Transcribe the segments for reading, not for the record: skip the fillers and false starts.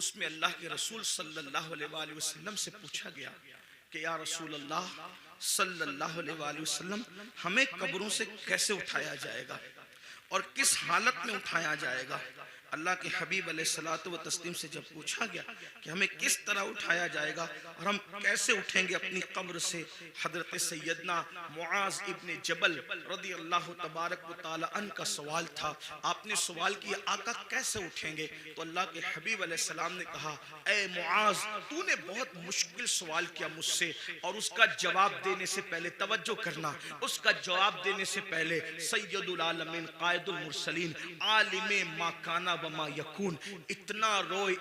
اس میں اللہ کے رسول صلی اللہ علیہ وآلہ وسلم سے پوچھا گیا کہ یا رسول اللہ صلی اللہ علیہ وآلہ وسلم ہمیں قبروں سے کیسے اٹھایا جائے گا اور کس حالت میں اٹھایا جائے گا؟ اللہ کے حبیب علیہ الصلوۃ والتسلیم سے جب پوچھا گیا کہ ہمیں کس طرح اٹھایا جائے گا اور ہم کیسے اٹھیں گے اپنی قبر سے، حضرت سیدنا معاذ ابن جبل رضی اللہ تبارک و تعالی عنہ کا سوال تھا۔ آپ نے سوال کیا آقا کیسے اٹھیں گے؟ تو اللہ کے حبیب علیہ السلام نے کہا اے معاذ تو نے بہت مشکل سوال کیا مجھ سے، اور اس کا جواب دینے سے پہلے توجہ کرنا، اس کا جواب دینے سے پہلے سید العالمین قائد المرسلین عالم ما کانا وما یکون اتنا روئے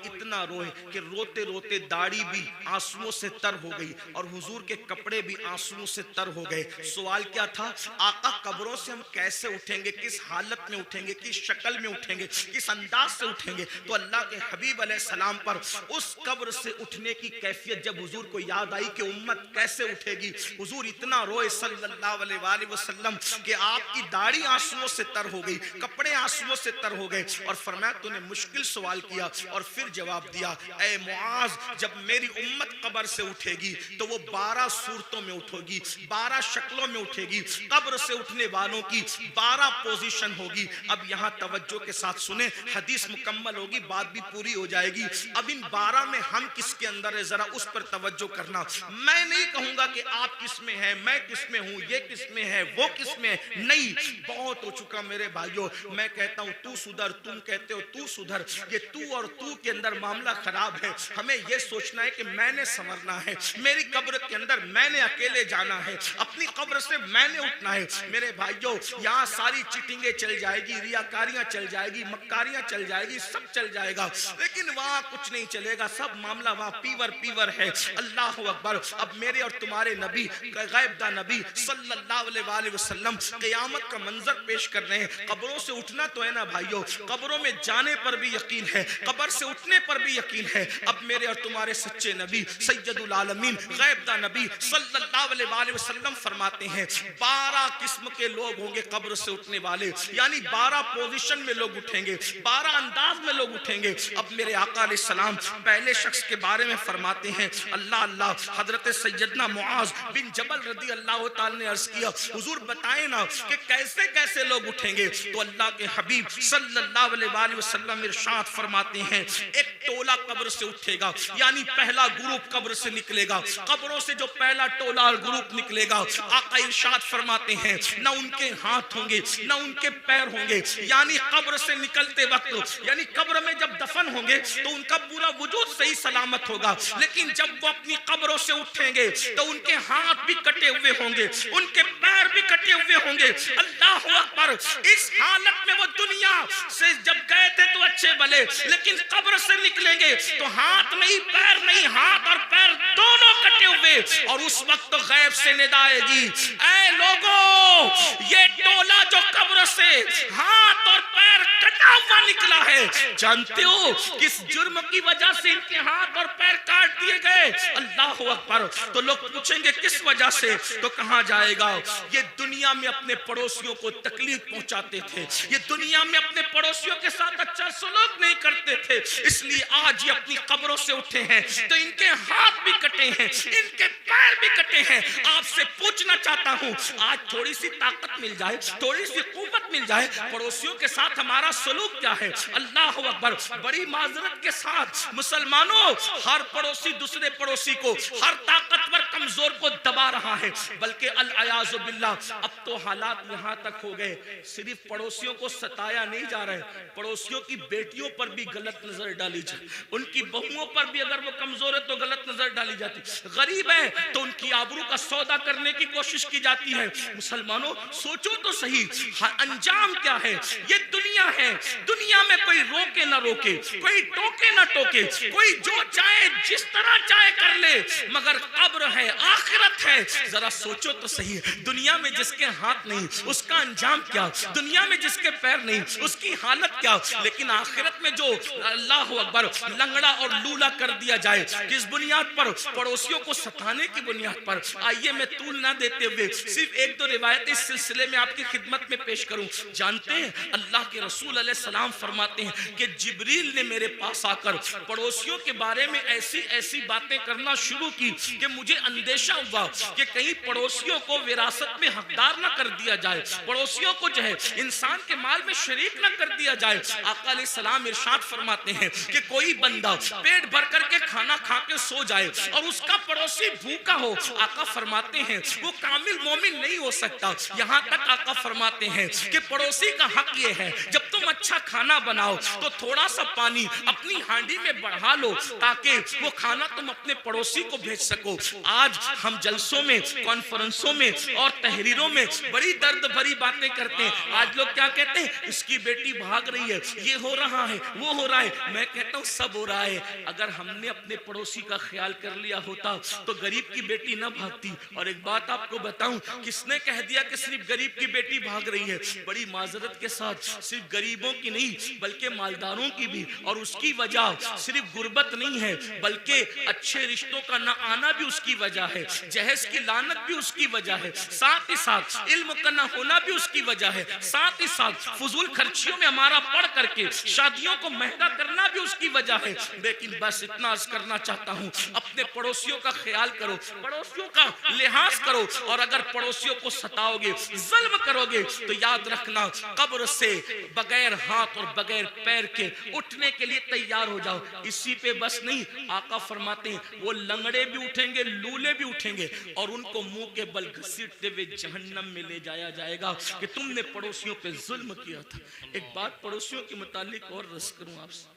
کہ روتے روتے داڑھی بھی آنسوؤں سے تر ہو گئی اور حضور کے کپڑے بھی آنسوؤں سے تر ہو گئے۔ سوال کیا تھا؟ آقا قبروں سے ہم کیسے اٹھیں گے، کس حالت میں اٹھیں گے، کس شکل میں اٹھیں گے، کس انداز سے اٹھیں گے؟ تو اللہ کے حبیب علیہ السلام پر اس قبر سے اٹھنے کی کیفیت جب حضور کو یاد آئی کہ امت کیسے اٹھے گی، حضور اتنا روئے صلی اللہ علیہ وآلہ وسلم کہ آپ کی داڑھی آنسوؤں سے تر ہو گئی، کپڑے آنسوؤں سے تر ہو گئے، اور فرمایا تو نے مشکل سوال کیا اور پھر جواب دیا اے معاذ جب میری امت قبر سے اٹھے گی تو وہ 12 صورتوں میں اٹھے گی، 12 شکلوں میں اٹھے گی، قبر سے اٹھنے والوں کی 12 پوزیشن ہوگی۔ اب یہاں توجہ کے ساتھ سنیں، حدیث مکمل ہوگی، بات بھی پوری ہو جائے گی۔ اب ان 12 میں ہم کس کے اندر ہے ذرا اس پر توجہ کرنا۔ میں نہیں کہوں گا کہ آپ کس میں ہیں، میں کس میں ہوں، یہ کس میں ہے، وہ کس میں ہے، نہیں، بہت ہو چکا میرے بھائیوں۔ میں کہتا ہوں تو سدھر، تم کہتے ہو تو سدھر، یہ تو اور تو کے اندر معاملہ خراب ہے۔ ہمیں یہ سوچنا ہے کہ میں نے سنورنا ہے، میری قبر کے اندر میں نے اکیلے جانا ہے، اپنی قبر سے میں نے اٹھنا ہے۔ میرے بھائیوں یہاں ساری چیٹنگیں چل جائے گی، ریاکاریاں چل جائے گی، مکاریاں چل جائے گی، سب چل جائے گا، لیکن وہاں کچھ نہیں چلے گا، سب معاملہ وہاں پیور ہے۔ اللہ اکبر۔ اب میرے اور تمہارے نبی، غیب دا نبی صلی اللہ علیہ وآلہ وسلم قیامت کا منظر پیش کر رہے ہیں۔ قبروں سے اٹھنا تو ہے نا بھائیوں، قبروں میں جانے پر بھی یقین ہے، قبر سے اٹھنے پر بھی یقین ہے۔ اب میرے اور تمہارے سچے نبی سید العالمین غیب دا نبی صلی اللہ علیہ وآلہ وسلم فرماتے ہیں 12 قسم کے لوگ ہوں گے قبر سے اٹھنے والے، یعنی 12 پوزیشن میں لوگ اٹھیں گے، 12 انداز میں لوگ اٹھیں گے۔ اب میرے آقا علیہ السلام پہلے شخص کے بارے میں فرماتے ہیں اللہ حضرت سیدنا معاذ بن جبل رضی اللہ تعالی نے عرض کیا حضور بتائیں نا کہ کیسے کیسے لوگ اٹھیں گے؟ تو اللہ کے حبیب صلی اللہ علیہ وآلہ وسلم ارشاد فرماتے ہیں ایک ٹولہ قبر سے اٹھے گا، یعنی پہلا گروپ قبر سے نکلے گا۔ قبروں سے جو پہلا ٹولہ اور گروپ نکلے گا، آقا ارشاد فرماتے ہیں نہ ان کے ہاتھ ہوں گے نہ ان کے پیر ہوں گے، یعنی قبر سے نکلتے وقت، یعنی قبر میں جب دفن ہوں گے تو ان کا پورا وجود صحیح سلامت ہوگا، لیکن جب وہ اپنی قبروں سے اٹھیں گے تو ان کے ہاتھ بھی کٹے ہوئے ہوں گے، ان کے پیر بھی کٹے ہوئے ہوں گے۔ اللہ اکبر۔ اس حالت میں وہ دنیا سے جب گئے تھے تو اچھے بھلے، لیکن قبر سے نکلیں گے تو ہاتھ نہیں پیر نہیں، ہاتھ اور پیر دونوں کٹے ہوئے، اور اس وقت تو غیب سے ندا آئے گی اے لوگوں یہ ٹولہ جو قبر سے ہاتھ اور پیر کٹا ہوا نکلا ہے، جانتے ہو کس جرم کی وجہ سے ان کے ہاتھ اور پیر کاٹ دیے گئے؟ اللہ اکبر۔ تو لوگ پوچھیں گے کس وجہ سے؟ تو کہاں جائے گا یہ دنیا میں اپنے پڑوسیوں کو تکلیف پہنچاتے تھے، یہ دنیا میں اپنے پڑوسیوں کے ساتھ اچھا سلوک نہیں کرتے تھے، اس لیے آج یہ اپنی قبروں سے اٹھے ہیں تو ان کے ہاتھ بھی کٹے ہیں، ان کے پیر بھی کٹے ہیں۔ آپ سے پوچھنا چاہتا ہوں آج تھوڑی سی طاقت مل جائے، تھوڑی سی قوت مل جائے، پڑوسیوں کے ساتھ ہمارا سلوک کیا ہے؟ اللہ اکبر۔ بڑی معذرت کے ساتھ مسلمانوں، ہر پڑوسی دوسرے پڑوسی کو، ہر طاقتور کمزور کو دبا رہا ہے، بلکہ العیاذ باللہ اب تو حالات یہاں تک ہو گئے صرف پڑوسیوں کو ستایا نہیں جا رہا ہے، پڑوسیوں کی بیٹیوں پر بھی غلط نظر ڈالی جائے، ان کی بہوؤں پر بھی اگر وہ کمزور ہے تو غلط نظر ڈالی جاتی، غریب ہے تو ان کی آبرو کا سودا کرنے کی کوشش کی جاتی ہے۔ مسلمانوں سوچو تو صحیح انجام کیا ہے؟ یہ دنیا ہے، دنیا میں کوئی روکے نہ روکے، کوئی ٹوکے نہ ٹوکے، کوئی جو چاہے جس طرح چاہے کر لے، مگر قبر ہے، ہے, آخرت ہے. ذرا سوچو تو صحیح, دنیا میں جس کے ہاتھ نہیں اس کا انجام کیا, دنیا میں جس کے پیر نہیں اس کی حالت کیا, لیکن آخرت میں جو اللہ اکبر لنگڑا اور لولا کر دیا جائے, کس بنیاد پر؟ پڑوسیوں کو ستانے کی بنیاد پر. آئیے میں طول نہ دیتے ہوئے صرف ایک دو روایت اس سلسلے میں آپ کی خدمت میں پیش کروں. جانتے ہیں اللہ کے رسول علیہ السلام فرماتے ہیں کہ جبریل نے میرے پاس آ کر پڑوسیوں کے بارے میں ایسی ایسی باتیں کرنا شروع کی کہ مجھے اندیشہ ہوا کہ کہیں پڑوسیوں کو وراثت میں حقدار نہ کر دیا جائے, پڑوسیوں کو جو ہے انسان کے مال میں شریک نہ کر دیا جائے. آقا علیہ السلام ارشاد فرماتے ہیں کہ کوئی بندہ پیٹ بھر کر کے کھانا کھا کے سو جائے اور اس کا پڑوسی بھوکا ہو, آقا فرماتے ہیں وہ کامل مومن نہیں ہو سکتا. یہاں تک آقا فرماتے ہیں کہ پڑوسی کا حق یہ ہے جب تم اچھا کھانا بناؤ تو تھوڑا سا پانی اپنی ہانڈی میں بڑھا لو تاکہ وہ کھانا تم اپنے پڑوسی کو بھیج سکو. آج ہم جلسوں میں, کانفرنسوں میں اور تحریروں میں بڑی درد بھری باتیں کرتے ہیں. آج لوگ کیا کہتے ہیں؟ اس کی بیٹی بھاگ رہی ہے, یہ ہو رہا ہے, وہ ہو رہا ہے. میں کہتا ہوں سب ہو رہا ہے. اگر ہم نے اپنے پڑوسی کا خیال کر لیا ہوتا تو غریب کی بیٹی نہ بھاگتی. اور ایک بات آپ کو بتاؤں, کس نے کہہ دیا کہ صرف غریب کی بیٹی بھاگ رہی ہے؟ بڑی معذرت کے ساتھ صرف غریبوں کی نہیں بلکہ مالداروں کی بھی. اور اس کی وجہ صرف غربت نہیں ہے بلکہ اچھے رشتوں کا نہ آنا بھی اس کی وجہ ہے, جہیز کی لعنت بھی اس کی وجہ ہے, ساتھ ہی ساتھ علم کا نہ ہونا بھی اس کی وجہ ہے, ساتھ ہی ساتھ فضول خرچیوں میں ہمارا پڑھ کر کے شادیوں کو مہنگا کرنا بھی اس کی وجہ ہے. لیکن بس اتنا عرض کرنا چاہتا ہوں, اپنے پڑوسیوں کا خیال کرو, پڑوسیوں کا لحاظ کرو, اور اگر پڑوسیوں کو ستاؤ گے, ظلم کرو گے تو یاد رکھنا قبر سے بغیر ہاتھ اور بغیر پیر کے اٹھنے کے لیے تیار ہو جاؤ. اسی پہ بس نہیں, آقا فرماتے ہیں وہ لنگڑے بھی اٹھیں گے, لولے بھی اٹھیں گے اور ان کو منہ کے بل گھسیٹتے ہوئے جہنم میں لے جایا جائے گا کہ تم نے پڑوسیوں پہ ظلم کیا تھا. ایک بات پڑوسیوں کے متعلق اور رس کروں آپ سے,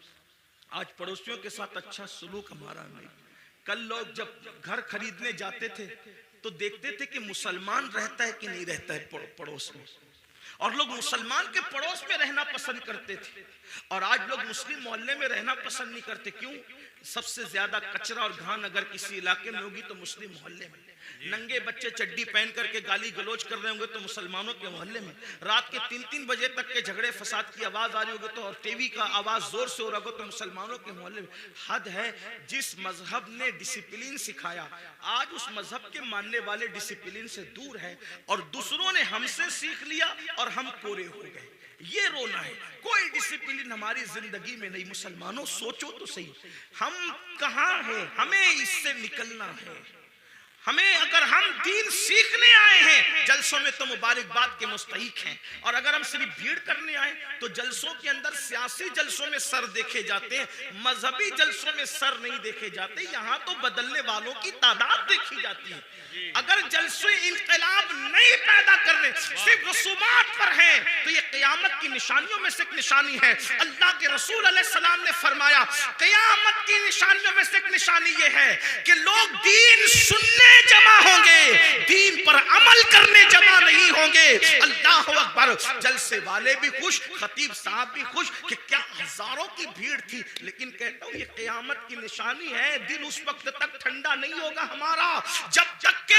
آج پڑوسیوں کے ساتھ اچھا سلوک ہمارا نہیں. کل لوگ جب گھر خریدنے جاتے تھے تو دیکھتے تھے کہ مسلمان رہتا ہے کہ نہیں رہتا ہے پڑوس میں, اور لوگ مسلمان کے پڑوس میں رہنا پسند کرتے تھے. اور آج لوگ مسلم محلے میں رہنا پسند نہیں کرتے. کیوں؟ سب سے زیادہ کچرا اور گھان اگر کسی علاقے میں ہوگی تو مسلم محلے میں. ننگے بچے چڈی پہن کر کے گالی گلوچ کر رہے ہوں گے تو مسلمانوں کے محلے میں. رات کے 3-3 بجے تک کے جھگڑے فساد کی آواز آ رہی ہوگی تو, اور ٹی وی کا آواز زور سے ہو رہا ہوگا تو مسلمانوں کے محلے میں. حد ہے, جس مذہب نے ڈسپلین سکھایا آج اس مذہب کے ماننے والے ڈسپلین سے دور ہیں, اور دوسروں نے ہم سے سیکھ لیا اور ہم کورے ہو گئے. یہ رونا ہے. کوئی ڈسپلین ہماری زندگی میں نہیں. مسلمانوں سوچو تو صحیح, ہم کہاں ہیں؟ ہمیں اس سے نکلنا ہے. ہمیں, اگر ہم دین سیکھنے آئے ہیں جلسوں میں تو مبارکباد کے مستحق ہیں, اور اگر ہم صرف بھیڑ کرنے آئے تو جلسوں کے اندر سیاسی جلسوں میں سر دیکھے جاتے ہیں, مذہبی جلسوں میں سر نہیں دیکھے جاتے. یہاں تو بدلنے والوں کی تعداد دیکھی جاتی ہے. اگر جلسے انقلاب نہیں پیدا کرنے, صرف رسومات پر ہیں, تو یہ قیامت کی نشانیوں میں سے ایک نشانی ہے. اللہ کے رسول علیہ السلام نے فرمایا قیامت کی نشانیوں میں سے ایک نشانی یہ ہے کہ لوگ دین سننے جمع ہوں گے, دین پر عمل کرنے جمع نہیں ہوں گے. اللہ اکبر. جلسے والے بھی خوش, خطیب صاحب بھی خوش کہ کیا ہزاروں کی بھیڑ تھی, لیکن کہتا ہوں یہ قیامت کی نشانی ہے. دل اس وقت تک ٹھنڈا نہیں ہوگا ہمارا جب تک کہ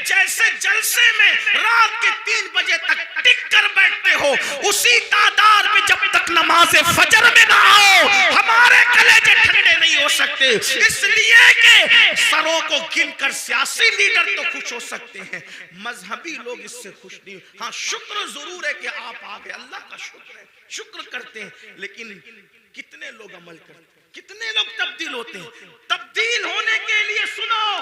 جیسے جلسے میں رات کے 3 بجے تک ٹک کر بیٹھتے ہو, اسی تعداد میں جب تک نماز فجر میں نہ آؤ ہمارے کلیجے ٹھنڈے نہیں ہو سکتے. اس لیے کہ سروں کو گن کر سیاسی لیڈر تو خوش ہو سکتے ہیں, مذہبی لوگ اس سے خوش نہیں. ہاں شکر ضرور ہے کہ آپ آ گئے, اللہ کا شکر ہے, شکر کرتے ہیں, لیکن کتنے لوگ عمل کرتے ہیں, کتنے لوگ تبدیل ہوتے ہیں؟ تبدیل ہونے کے لیے سنو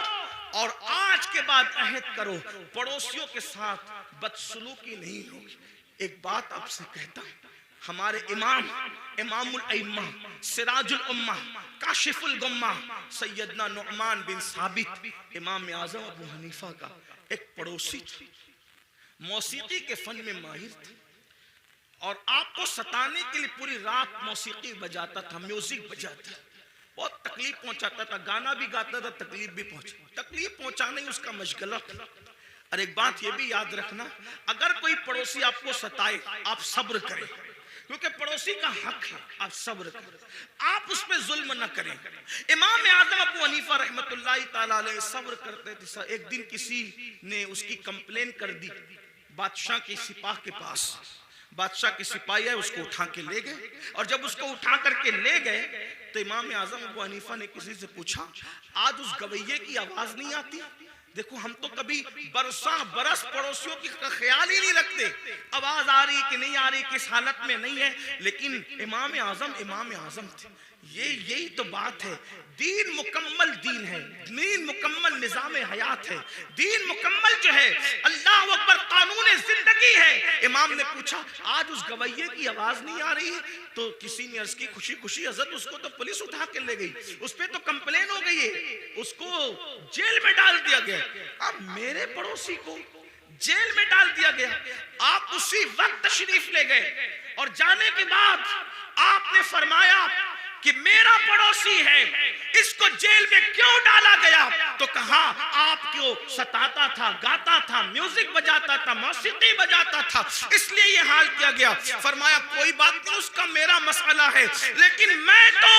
اور آج کے بعد عہد کرو, پڑوسیوں کے ساتھ بدسلوکی نہیں ہوگی. ایک بات آپ سے کہتا ہوں, ہمارے امام الائمہ, سراج الامہ, کاشف الغمہ, سیدنا نعمان بن ثابت, امام اعظم ابو حنیفہ کا ایک پڑوسی تھا. موسیقی کے فن میں ماہر تھا اور آپ کو ستانے کے لیے پوری رات موسیقی بجاتا تھا, میوزک بجاتا تھا, بہت تکلیف پہنچاتا تھا, گانا بھی گاتا تھا, تکلیف بھی تکلیف پہنچانا ہی اس کا مشغلہ تھا. اور ایک بات یہ بھی یاد رکھنا, اگر کوئی پڑوسی آپ کو ستائے آپ صبر کریں, کیونکہ پڑوسی کا حق ہے، آپ صبر کریں، آپ اس پہ ظلم نہ کریں۔ امام اعظم ابو حنیفہ رحمۃ اللہ تعالی علیہ صبر کرتے تھے۔ ایک دن کسی نے اس کی کمپلین کر دی بادشاہ کے سپاہ کے پاس، بادشاہ کے سپاہی ہے، اس کو اٹھا کے لے گئے، اور جب اس کو اٹھا کر کے لے گئے تو امام اعظم ابو حنیفہ نے کسی سے پوچھا آج اس گویے کی آواز نہیں آتی؟ دیکھو ہم تو کبھی برس پڑوسیوں کی خیال ہی نہیں رکھتے، آواز آ رہی کہ نہیں آ رہی، کس حالت میں نہیں ہے، لیکن امام اعظم تھے۔ یہی تو بات ہے، دین مکمل دین ہے، دین مکمل نظام حیات ہے، دین مکمل جو ہے اللہ اکبر قانون زندگی ہے۔ امام نے پوچھا آج اس گویے کی آواز نہیں آ رہی ہے؟ تو کسی نے عرض کی خوشی خوشی حضرت اس کو تو پولیس اٹھا کے لے گئی، اس پہ تو کمپلین ہو گئی ہے، اس کو جیل میں ڈال دیا گیا۔ اب میرے پڑوسی کو جیل میں ڈال دیا گیا، آپ اسی وقت تشریف لے گئے، اور جانے کے بعد آپ نے فرمایا کہ میرا پڑوسی ہے، اس کو جیل میں کیوں ڈالا گیا؟ تو کہا آپ کو ستاتا تھا، گاتا تھا، میوزک بجاتا تھا، موسیقی بجاتا تھا، اس لیے یہ حال کیا گیا۔ فرمایا کوئی بات نہیں، اس کا میرا مسئلہ ہے، لیکن میں تو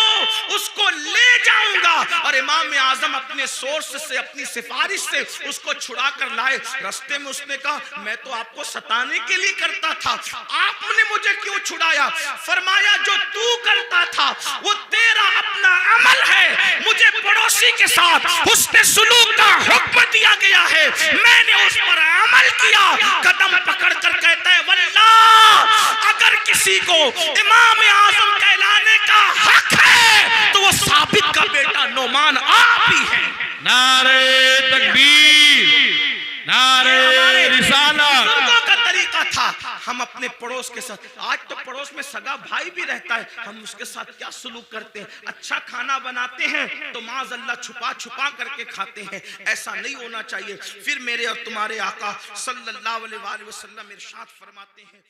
اس کو لے جاؤں گا۔ اور امام اعظم اپنے سورس سے، اپنی سفارش سے اس کو چھڑا کر لائے۔ رستے میں اس نے کہا میں تو آپ کو ستانے کے لیے کرتا تھا، آپ نے مجھے کیوں چھڑایا؟ فرمایا جو تو کرتا تھا وہ تیرا اپنا عمل ہے، مجھے پڑوسی کے ساتھ حسن سلوک کا حکم دیا گیا ہے، میں نے اس پر عمل کیا۔ قدم پکڑ کر کہتا ہے واللہ اگر کسی کو امام اعظم کہلانے کا حق ہے تو وہ ثابت کا بیٹا نعمان آپ ہی ہے۔ نعرہ تکبیر، نعرہ رسالت۔ بزرگوں کا طریقہ تھا، ہم اپنے پڑوس کے ساتھ، آج تو پڑوس میں سگا بھائی بھی رہتا ہے، ہم اس کے ساتھ کیا سلوک کرتے ہیں؟ اچھا کھانا بناتے ہیں تو معاذ اللہ چھپا چھپا کر کے کھاتے ہیں، ایسا نہیں ہونا چاہیے۔ پھر میرے اور تمہارے آقا صلی اللہ علیہ وسلم ارشاد فرماتے ہیں